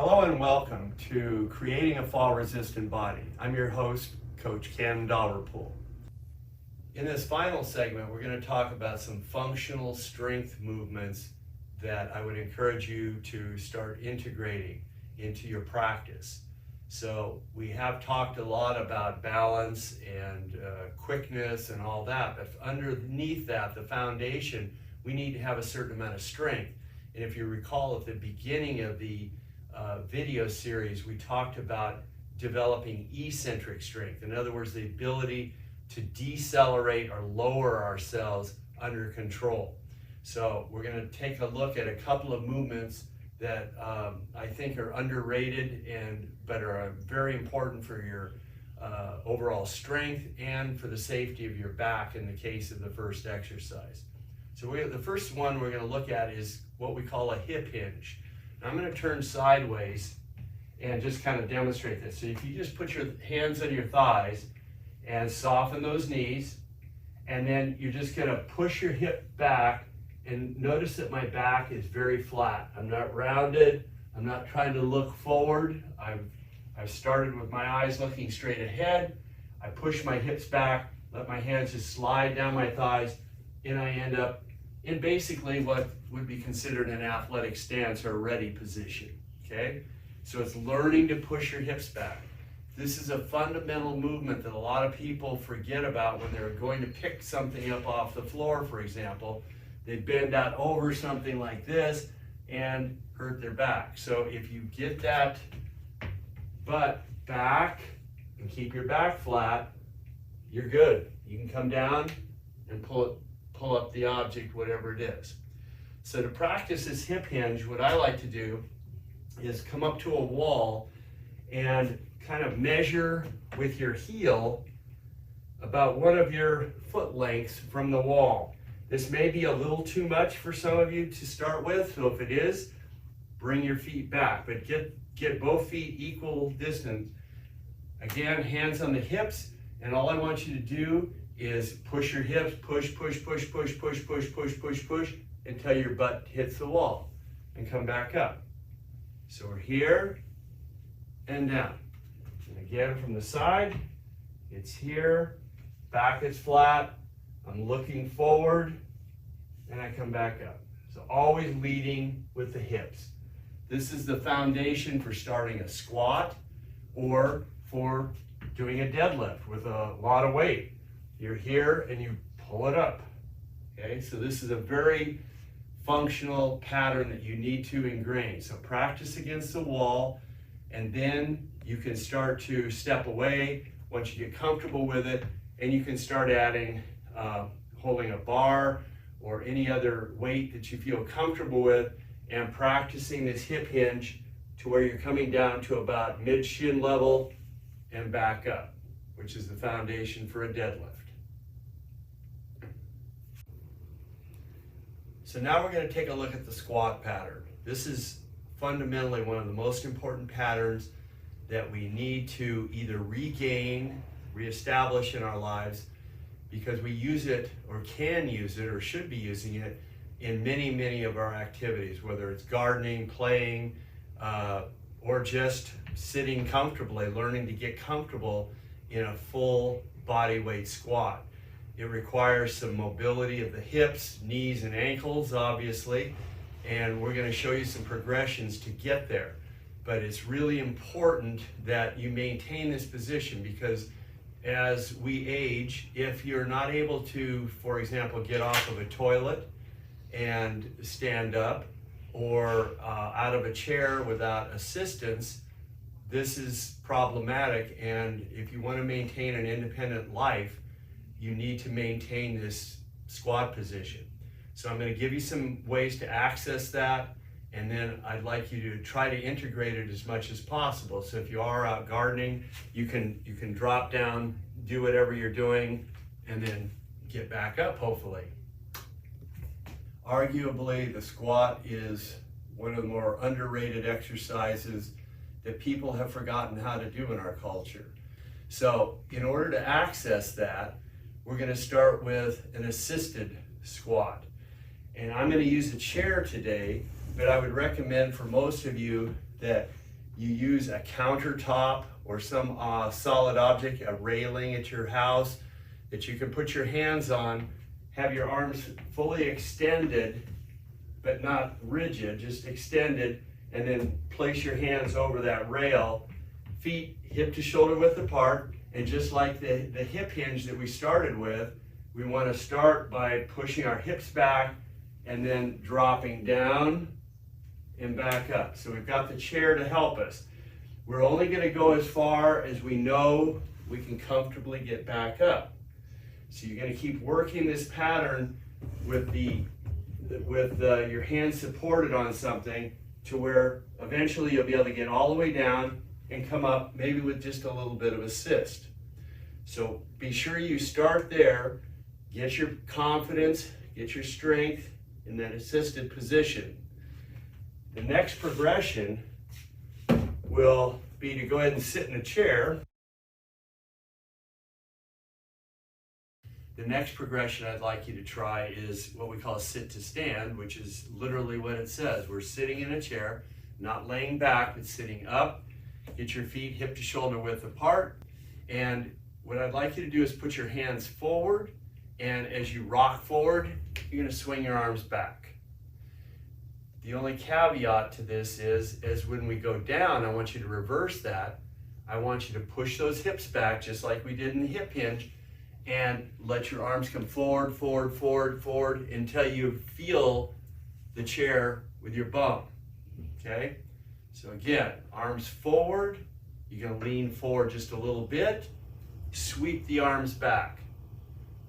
Hello and welcome to Creating a Fall-Resistant Body. I'm your host, Coach Ken Dalrymple. In this final segment, we're going to talk about some functional strength movements that I would encourage you to start integrating into your practice. So we have talked a lot about balance and quickness and all that, but underneath that, the foundation, we need to have a certain amount of strength. And if you recall at the beginning of the video series, we talked about developing eccentric strength. In other words, the ability to decelerate or lower ourselves under control. So we're going to take a look at a couple of movements that I think are underrated but are very important for your overall strength and for the safety of your back in the case of the first exercise. So the first one we're going to look at is what we call a hip hinge. I'm going to turn sideways and just kind of demonstrate this. So if you just put your hands on your thighs and soften those knees, and then you're just going to push your hip back, and notice that my back is very flat. I'm not rounded. I'm not trying to look forward. I've started with my eyes looking straight ahead. I push my hips back, let my hands just slide down my thighs, and I end up in basically what would be considered an athletic stance or ready position, okay? So it's learning to push your hips back. This is a fundamental movement that a lot of people forget about when they're going to pick something up off the floor, for example. They bend out over something like this and hurt their back. So if you get that butt back and keep your back flat, you're good. You can come down and pull up the object, whatever it is. So to practice this hip hinge, what I like to do is come up to a wall and kind of measure with your heel about one of your foot lengths from the wall. This may be a little too much for some of you to start with, so if it is, bring your feet back, but get both feet equal distance. Again, hands on the hips, and all I want you to do is push your hips, push, push, push, push, push, push, push, push, push, until your butt hits the wall, and come back up. So we're here and down. And again, from the side, it's here, back is flat, I'm looking forward, and I come back up. So always leading with the hips. This is the foundation for starting a squat or for doing a deadlift with a lot of weight. You're here and you pull it up. Okay, so this is a very functional pattern that you need to ingrain. So practice against the wall, and then you can start to step away once you get comfortable with it, and you can start adding holding a bar or any other weight that you feel comfortable with, and practicing this hip hinge to where you're coming down to about mid-shin level and back up, which is the foundation for a deadlift. So now we're going to take a look at the squat pattern. This is fundamentally one of the most important patterns that we need to either regain, reestablish in our lives, because we use it or can use it or should be using it in many, many of our activities, whether it's gardening, playing, or just sitting comfortably, learning to get comfortable in a full body weight squat. It requires some mobility of the hips, knees, and ankles, obviously, and we're going to show you some progressions to get there. But it's really important that you maintain this position, because as we age, if you're not able to, for example, get off of a toilet and stand up, or out of a chair without assistance, this is problematic. And if you want to maintain an independent life, you need to maintain this squat position. So I'm going to give you some ways to access that, and then I'd like you to try to integrate it as much as possible. So if you are out gardening, you can drop down, do whatever you're doing, and then get back up, hopefully. Arguably, the squat is one of the more underrated exercises that people have forgotten how to do in our culture. So in order to access that, we're going to start with an assisted squat. And I'm going to use a chair today, but I would recommend for most of you that you use a countertop or some solid object, a railing at your house that you can put your hands on, have your arms fully extended, but not rigid, just extended, and then place your hands over that rail, feet hip to shoulder width apart, and just like the hip hinge that we started with, we want to start by pushing our hips back and then dropping down and back up. So we've got the chair to help us. We're only going to go as far as we know we can comfortably get back up. So you're going to keep working this pattern with your hands supported on something to where eventually you'll be able to get all the way down and come up, maybe with just a little bit of assist. So be sure you start there, get your confidence, get your strength in that assisted position. The next progression will be to go ahead and sit in a chair. The next progression I'd like you to try is what we call sit to stand, which is literally what it says. We're sitting in a chair, not laying back, but sitting up. Get your feet hip to shoulder width apart. And what I'd like you to do is put your hands forward, and as you rock forward, you're going to swing your arms back. The only caveat to this is when we go down, I want you to reverse that. I want you to push those hips back just like we did in the hip hinge, and let your arms come forward, forward, forward, forward until you feel the chair with your bum, okay? So again, arms forward, you're gonna lean forward just a little bit, sweep the arms back.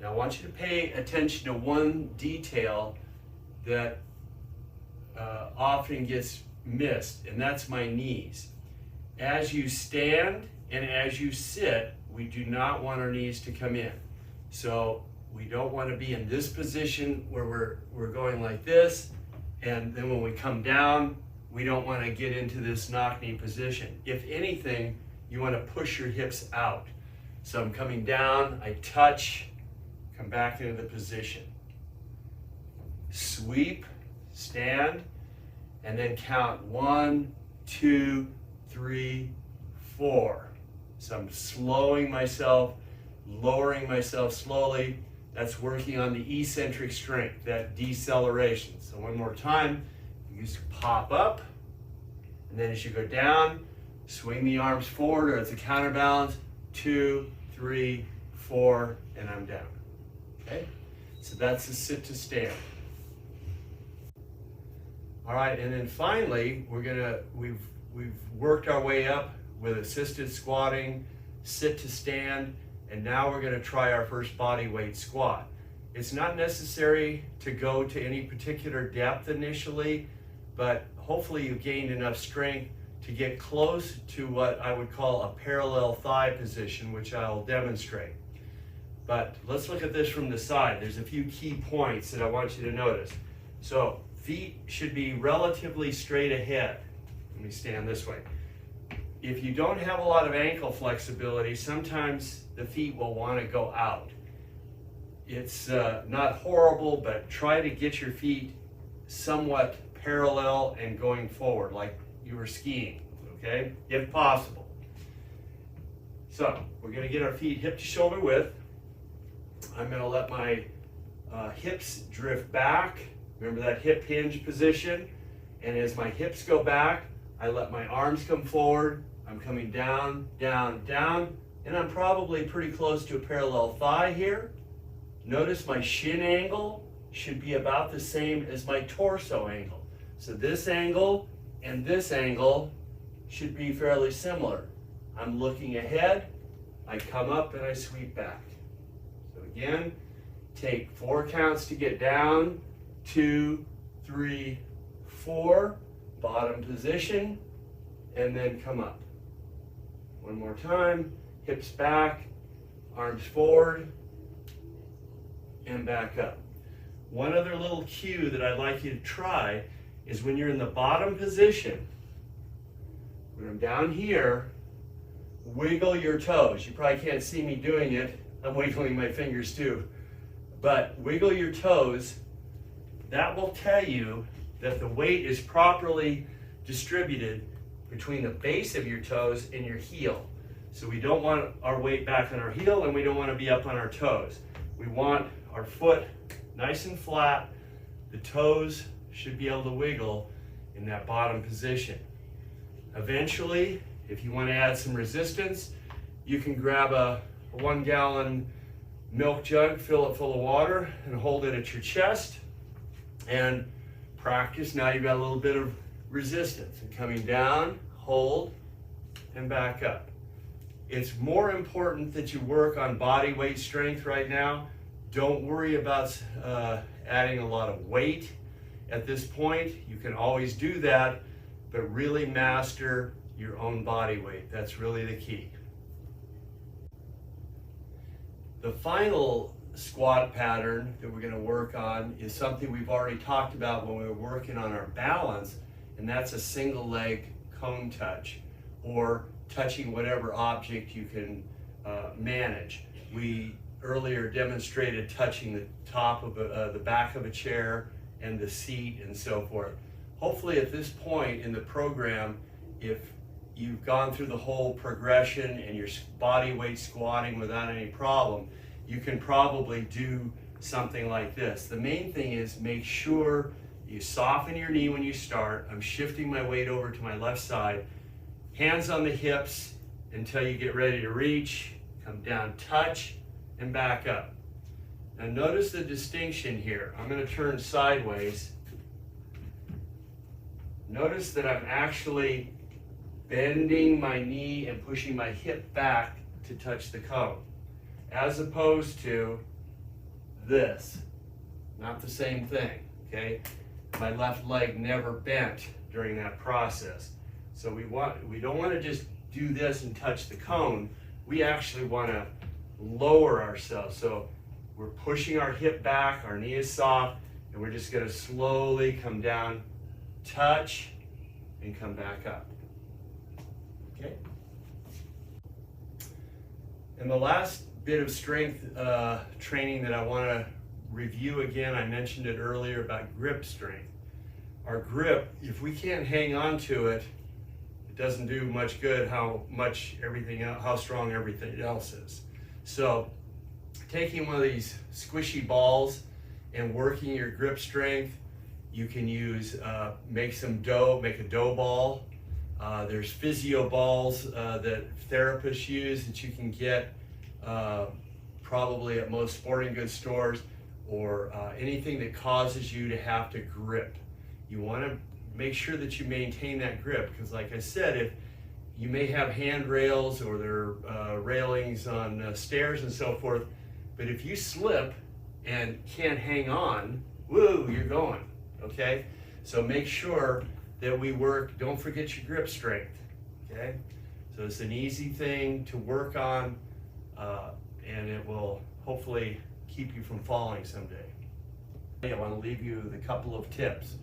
Now I want you to pay attention to one detail that often gets missed, and that's my knees. As you stand and as you sit, we do not want our knees to come in. So we don't want to be in this position where we're going like this, and then when we come down, we don't want to get into this knock knee position. If anything, you want to push your hips out. So I'm coming down, I touch, come back into the position. Sweep, stand, and then count 1, 2, 3, 4. So I'm slowing myself, lowering myself slowly. That's working on the eccentric strength, that deceleration. So one more time, you just pop up, and then as you go down, swing the arms forward, or it's a counterbalance, 2, 3, 4, and I'm down. Okay? So that's the sit to stand. All right, and then finally, we've worked our way up with assisted squatting, sit to stand, and now we're gonna try our first body weight squat. It's not necessary to go to any particular depth initially, but hopefully you've gained enough strength to get close to what I would call a parallel thigh position, which I'll demonstrate. But let's look at this from the side. There's a few key points that I want you to notice. So feet should be relatively straight ahead. Let me stand this way. If you don't have a lot of ankle flexibility, sometimes the feet will want to go out. It's not horrible, but try to get your feet somewhat parallel and going forward like you were skiing, okay? If possible. So we're going to get our feet hip to shoulder width. I'm going to let my hips drift back. Remember that hip hinge position? And as my hips go back, I let my arms come forward. I'm coming down, down, down, and I'm probably pretty close to a parallel thigh here. Notice my shin angle should be about the same as my torso angle. So this angle and this angle should be fairly similar. I'm looking ahead, I come up and I sweep back. So again, take 4 counts to get down, 2, 3, 4, bottom position, and then come up. One more time, hips back, arms forward, and back up. One other little cue that I'd like you to try is when you're in the bottom position, when I'm down here, wiggle your toes. You probably can't see me doing it. I'm wiggling my fingers too. But wiggle your toes. That will tell you that the weight is properly distributed between the base of your toes and your heel. So we don't want our weight back on our heel, and we don't want to be up on our toes. We want our foot nice and flat. The toes should be able to wiggle in that bottom position. Eventually, if you want to add some resistance, you can grab a 1 gallon milk jug, fill it full of water, and hold it at your chest and practice. Now you've got a little bit of resistance. And coming down, hold, and back up. It's more important that you work on body weight strength right now. Don't worry about adding a lot of weight at this point. You can always do that, but really master your own body weight. That's really the key. The final squat pattern that we're going to work on is something we've already talked about when we were working on our balance, and that's a single leg cone touch, or touching whatever object you can manage. We earlier demonstrated touching the top of the back of a chair and the seat and so forth. Hopefully at this point in the program, if you've gone through the whole progression and your body weight squatting without any problem, you can probably do something like this. The main thing is make sure you soften your knee when you start. I'm shifting my weight over to my left side. Hands on the hips until you get ready to reach. Come down, touch, and back up. Now notice the distinction here. I'm going to turn sideways. Notice that I'm actually bending my knee and pushing my hip back to touch the cone, as opposed to this. Not the same thing, okay? My left leg never bent during that process. So we don't want to just do this and touch the cone. We actually want to lower ourselves. So we're pushing our hip back, our knee is soft, and we're just going to slowly come down, touch, and come back up. Okay? And the last bit of strength training that I want to review again, I mentioned it earlier about grip strength. Our grip, if we can't hang on to it, it doesn't do much good how strong everything else is. So taking one of these squishy balls and working your grip strength, you can use, make a dough ball. There's physio balls that therapists use that you can get probably at most sporting goods stores, or anything that causes you to have to grip. You want to make sure that you maintain that grip, because like I said, if you may have handrails or there are railings on stairs and so forth, but if you slip and can't hang on, woo, you're going, okay? So make sure that we work, don't forget your grip strength, okay? So it's an easy thing to work on, and it will hopefully keep you from falling someday. I want to leave you with a couple of tips.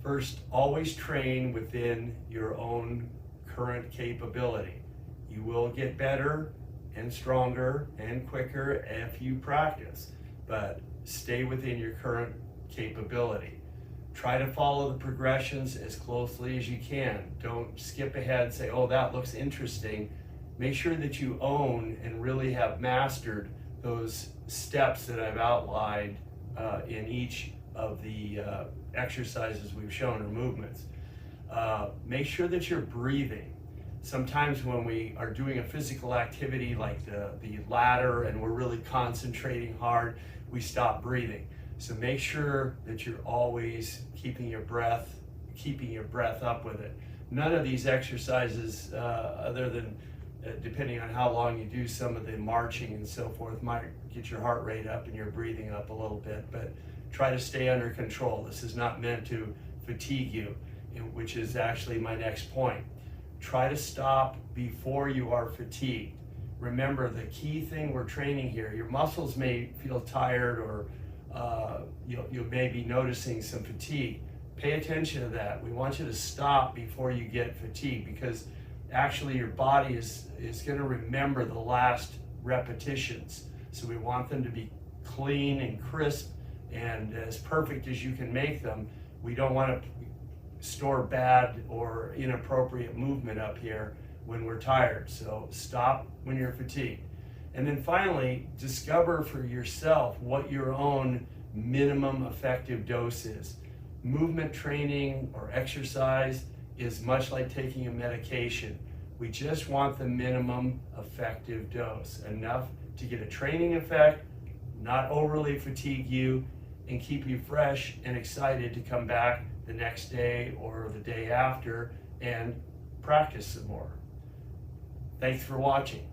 First, always train within your own current capability. You will get better and stronger and quicker if you practice, but stay within your current capability. Try to follow the progressions as closely as you can. Don't skip ahead and say, oh, that looks interesting. Make sure that you own and really have mastered those steps that I've outlined in each of the exercises we've shown, or movements. Make sure that you're breathing. Sometimes when we are doing a physical activity like the ladder and we're really concentrating hard, we stop breathing. So make sure that you're always keeping your breath up with it. None of these exercises, other than depending on how long you do some of the marching and so forth, might get your heart rate up and your breathing up a little bit, but try to stay under control. This is not meant to fatigue you, which is actually my next point. Try to stop before you are fatigued. Remember, the key thing we're training here, your muscles may feel tired, or you may be noticing some fatigue. Pay attention to that. We want you to stop before you get fatigued, because actually your body is going to remember the last repetitions. So we want them to be clean and crisp and as perfect as you can make them. We don't want to store bad or inappropriate movement up here when we're tired. So stop when you're fatigued. And then finally, discover for yourself what your own minimum effective dose is. Movement training or exercise is much like taking a medication. We just want the minimum effective dose, enough to get a training effect, not overly fatigue you, and keep you fresh and excited to come back the next day or the day after and practice some more. Thanks for watching.